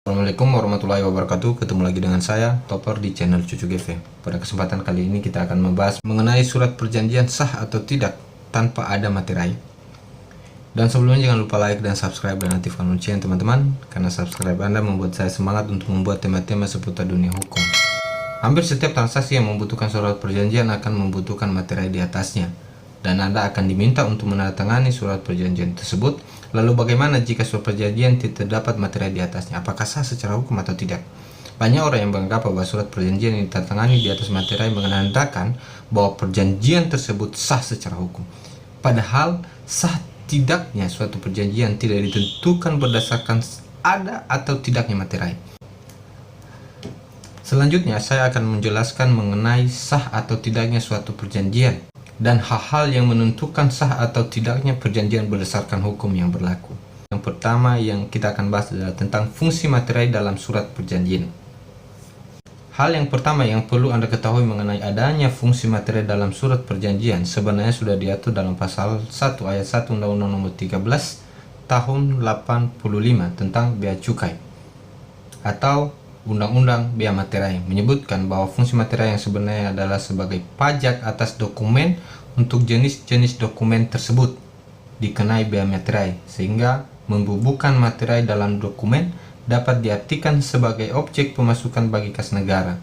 Assalamualaikum warahmatullahi wabarakatuh. Ketemu lagi dengan saya, Topper, di channel Cucu GV. Pada kesempatan kali ini kita akan membahas mengenai surat perjanjian sah atau tidak tanpa ada materai. Dan sebelumnya jangan lupa like dan subscribe dan aktifkan lonceng teman-teman, karena subscribe Anda membuat saya semangat untuk membuat tema-tema seputar dunia hukum. Hampir setiap transaksi yang membutuhkan surat perjanjian akan membutuhkan materai di atasnya, dan Anda akan diminta untuk menandatangani surat perjanjian tersebut. Lalu bagaimana jika surat perjanjian tidak terdapat materai di atasnya? Apakah sah secara hukum atau tidak? Banyak orang yang menganggap bahwa surat perjanjian yang ditandatangani di atas materai menandakan bahwa perjanjian tersebut sah secara hukum. Padahal sah tidaknya suatu perjanjian tidak ditentukan berdasarkan ada atau tidaknya materai. Selanjutnya saya akan menjelaskan mengenai sah atau tidaknya suatu perjanjian dan hal-hal yang menentukan sah atau tidaknya perjanjian berdasarkan hukum yang berlaku. Yang pertama yang kita akan bahas adalah tentang fungsi materai dalam surat perjanjian. Hal yang pertama yang perlu Anda ketahui mengenai adanya fungsi materai dalam surat perjanjian sebenarnya sudah diatur dalam pasal 1 ayat 1 Undang-Undang Nomor 13 Tahun 85 tentang Bea Cukai atau Undang-Undang Bea Materai, menyebutkan bahwa fungsi materai yang sebenarnya adalah sebagai pajak atas dokumen untuk jenis-jenis dokumen tersebut dikenai bea materai, sehingga membubuhkan materai dalam dokumen dapat diartikan sebagai objek pemasukan bagi kas negara.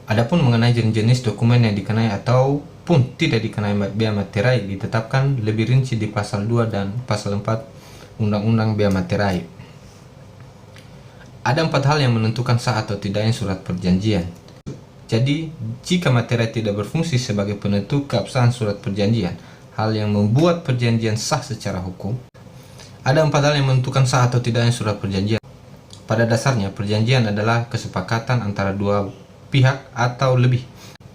Adapun mengenai jenis-jenis dokumen yang dikenai ataupun tidak dikenai bea materai ditetapkan lebih rinci di pasal 2 dan pasal 4 Undang-Undang Bea Materai. Ada 4 hal yang menentukan sah atau tidaknya surat perjanjian. Jadi, jika materai tidak berfungsi sebagai penentu keabsahan surat perjanjian, hal yang membuat perjanjian sah secara hukum, ada 4 hal yang menentukan sah atau tidaknya surat perjanjian. Pada dasarnya, perjanjian adalah kesepakatan antara dua pihak atau lebih.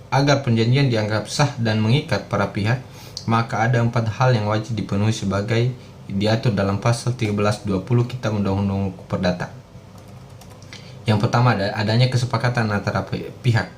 Agar perjanjian dianggap sah dan mengikat para pihak, maka ada 4 hal yang wajib dipenuhi sebagai diatur dalam pasal 1320 Kitab Undang-Undang Hukum Perdata. Yang pertama adanya kesepakatan antara pihak.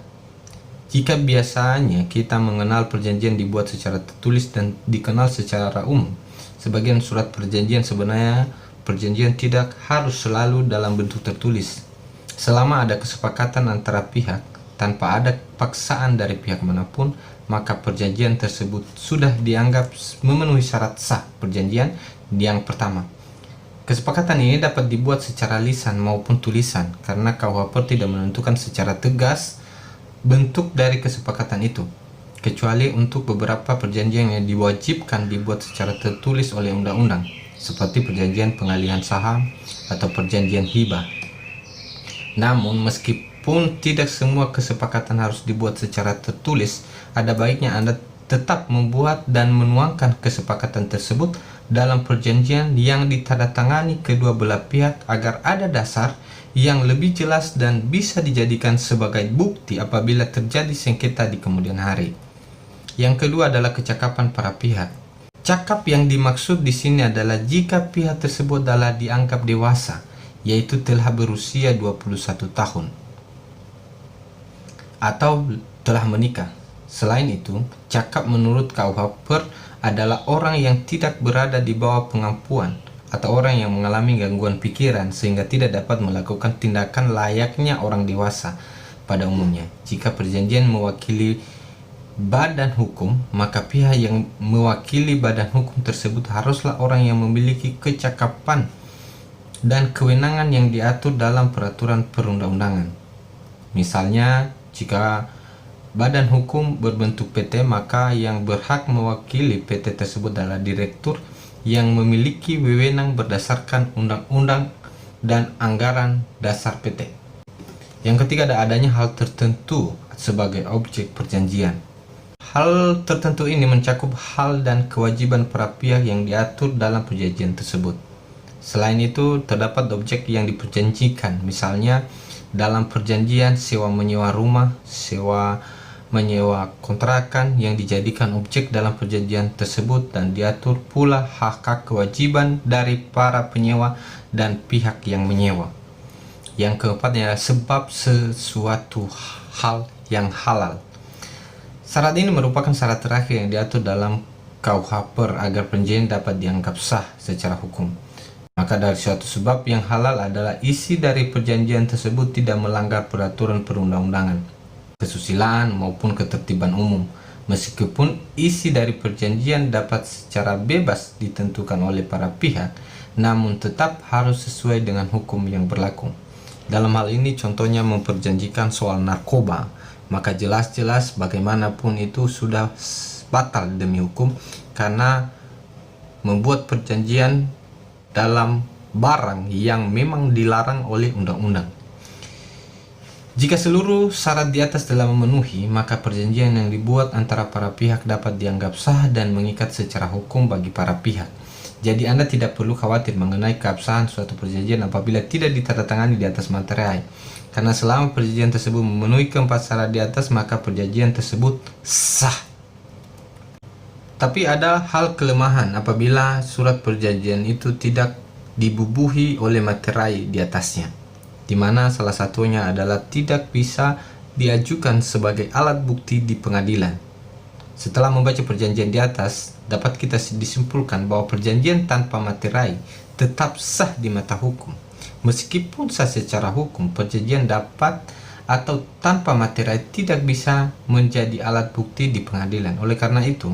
Jika biasanya kita mengenal perjanjian dibuat secara tertulis dan dikenal secara umum, sebagian surat perjanjian sebenarnya perjanjian tidak harus selalu dalam bentuk tertulis. Selama ada kesepakatan antara pihak tanpa ada paksaan dari pihak manapun, maka perjanjian tersebut sudah dianggap memenuhi syarat sah perjanjian. Yang pertama, kesepakatan ini dapat dibuat secara lisan maupun tulisan karena KUHP tidak menentukan secara tegas bentuk dari kesepakatan itu, kecuali untuk beberapa perjanjian yang diwajibkan dibuat secara tertulis oleh undang-undang, seperti perjanjian pengalihan saham atau perjanjian hibah. Namun, meskipun tidak semua kesepakatan harus dibuat secara tertulis, ada baiknya Anda tetap membuat dan menuangkan kesepakatan tersebut dalam perjanjian yang ditandatangani kedua belah pihak agar ada dasar yang lebih jelas dan bisa dijadikan sebagai bukti apabila terjadi sengketa di kemudian hari. Yang kedua adalah kecakapan para pihak. Cakap yang dimaksud di sini adalah jika pihak tersebut adalah dianggap dewasa, yaitu telah berusia 21 tahun atau telah menikah. Selain itu, cakap menurut KUHP adalah orang yang tidak berada di bawah pengampuan atau orang yang mengalami gangguan pikiran sehingga tidak dapat melakukan tindakan layaknya orang dewasa pada umumnya. Jika perjanjian mewakili badan hukum, maka pihak yang mewakili badan hukum tersebut haruslah orang yang memiliki kecakapan dan kewenangan yang diatur dalam peraturan perundang-undangan. Misalnya, jika badan hukum berbentuk PT, maka yang berhak mewakili PT tersebut adalah direktur yang memiliki wewenang berdasarkan undang-undang dan anggaran dasar PT. Yang ketiga adanya hal tertentu sebagai objek perjanjian. Hal tertentu ini mencakup hal dan kewajiban para pihak yang diatur dalam perjanjian tersebut. Selain itu, terdapat objek yang diperjanjikan, misalnya dalam perjanjian sewa menyewa rumah, sewa menyewa kontrakan yang dijadikan objek dalam perjanjian tersebut, dan diatur pula hak kewajiban dari para penyewa dan pihak yang menyewa. Yang keempat adalah sebab sesuatu hal yang halal. Syarat ini merupakan syarat terakhir yang diatur dalam KUHP agar perjanjian dapat dianggap sah secara hukum. Maka dari suatu sebab yang halal adalah isi dari perjanjian tersebut tidak melanggar peraturan perundang-undangan, kesusilaan maupun ketertiban umum. Meskipun isi dari perjanjian dapat secara bebas ditentukan oleh para pihak, namun tetap harus sesuai dengan hukum yang berlaku. Dalam hal ini contohnya memperjanjikan soal narkoba, maka jelas-jelas bagaimanapun itu sudah batal demi hukum karena membuat perjanjian dalam barang yang memang dilarang oleh undang-undang. Jika seluruh syarat di atas telah memenuhi, maka perjanjian yang dibuat antara para pihak dapat dianggap sah dan mengikat secara hukum bagi para pihak. Jadi Anda tidak perlu khawatir mengenai keabsahan suatu perjanjian apabila tidak ditandatangani di atas materai. Karena selama perjanjian tersebut memenuhi keempat syarat di atas, maka perjanjian tersebut sah. Tapi ada hal kelemahan apabila surat perjanjian itu tidak dibubuhi oleh materai di atasnya, di mana salah satunya adalah tidak bisa diajukan sebagai alat bukti di pengadilan. Setelah membaca perjanjian di atas, dapat kita disimpulkan bahwa perjanjian tanpa materai tetap sah di mata hukum. Meskipun sah secara hukum, perjanjian dapat atau tanpa materai tidak bisa menjadi alat bukti di pengadilan. Oleh karena itu,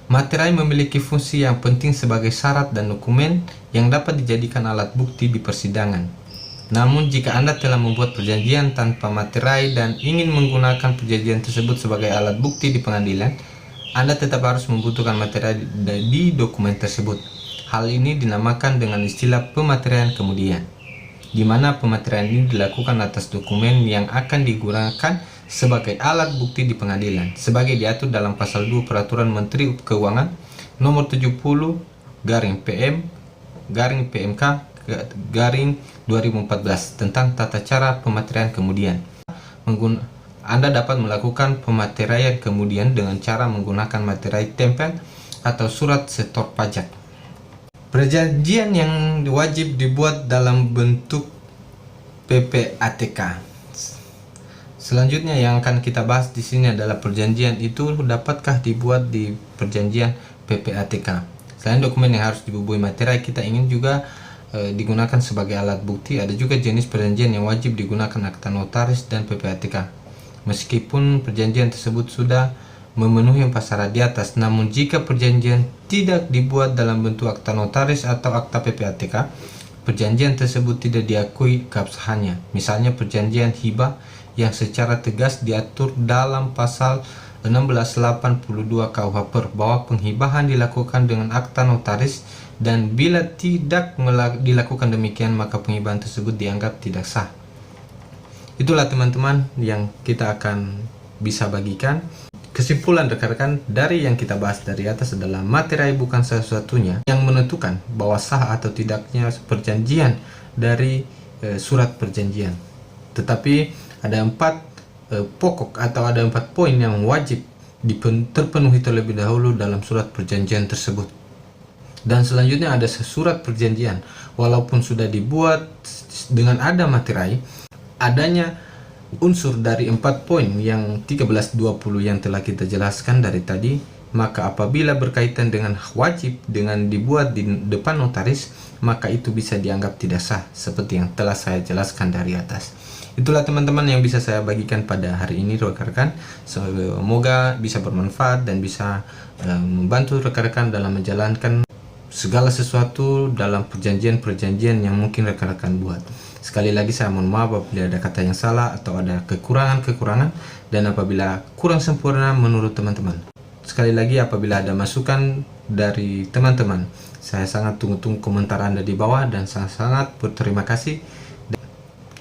materai memiliki fungsi yang penting sebagai syarat dan dokumen yang dapat dijadikan alat bukti di persidangan. Namun jika Anda telah membuat perjanjian tanpa materai dan ingin menggunakan perjanjian tersebut sebagai alat bukti di pengadilan, Anda tetap harus membutuhkan materai di dokumen tersebut. Hal ini dinamakan dengan istilah pemateraian kemudian, di mana pemateraian ini dilakukan atas dokumen yang akan digunakan sebagai alat bukti di pengadilan, sebagai diatur dalam pasal 2 Peraturan Menteri Keuangan nomor 70/PMK/2014 tentang tata cara pemateraian kemudian. Anda dapat melakukan pemateraian kemudian dengan cara menggunakan materai tempel atau surat setor pajak. Perjanjian yang wajib dibuat dalam bentuk PPATK. Selanjutnya yang akan kita bahas di sini adalah perjanjian itu dapatkah dibuat di perjanjian PPATK. Selain dokumen yang harus dibubuhi materai, kita ingin juga digunakan sebagai alat bukti. Ada juga jenis perjanjian yang wajib digunakan akta notaris dan PPATK. Meskipun perjanjian tersebut sudah memenuhi 4 syarat di atas, namun jika perjanjian tidak dibuat dalam bentuk akta notaris atau akta PPATK, perjanjian tersebut tidak diakui keabsahannya. Misalnya perjanjian hibah yang secara tegas diatur dalam pasal 1682 KUH bahwa penghibahan dilakukan dengan akta notaris, dan bila tidak dilakukan demikian maka penghibahan tersebut dianggap tidak sah. Itulah teman-teman yang kita akan bisa bagikan. Kesimpulan rekan-rekan dari yang kita bahas dari atas adalah materai bukan satu-satunya yang menentukan bahwa sah atau tidaknya perjanjian dari surat perjanjian. Tetapi ada 4 pokok atau ada 4 poin yang wajib terpenuhi terlebih dahulu dalam surat perjanjian tersebut. Dan selanjutnya ada surat perjanjian, walaupun sudah dibuat dengan ada materai, adanya unsur dari 4 poin yang 13-20 yang telah kita jelaskan dari tadi, maka apabila berkaitan dengan wajib dengan dibuat di depan notaris, maka itu bisa dianggap tidak sah seperti yang telah saya jelaskan dari atas. Itulah teman-teman yang bisa saya bagikan pada hari ini rekan-rekan. Semoga bisa bermanfaat dan bisa membantu rekan-rekan dalam menjalankan segala sesuatu dalam perjanjian-perjanjian yang mungkin rekan-rekan buat. Sekali lagi saya mohon maaf apabila ada kata yang salah atau ada kekurangan-kekurangan, dan apabila kurang sempurna menurut teman-teman. Sekali lagi apabila ada masukan dari teman-teman, saya sangat tunggu-tunggu komentar Anda di bawah dan sangat berterima kasih.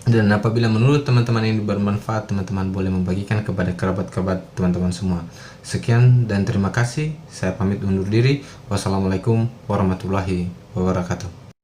Dan apabila menurut teman-teman ini bermanfaat, teman-teman boleh membagikan kepada kerabat-kerabat teman-teman semua. Sekian dan terima kasih. Saya pamit undur diri. Wassalamualaikum warahmatullahi wabarakatuh.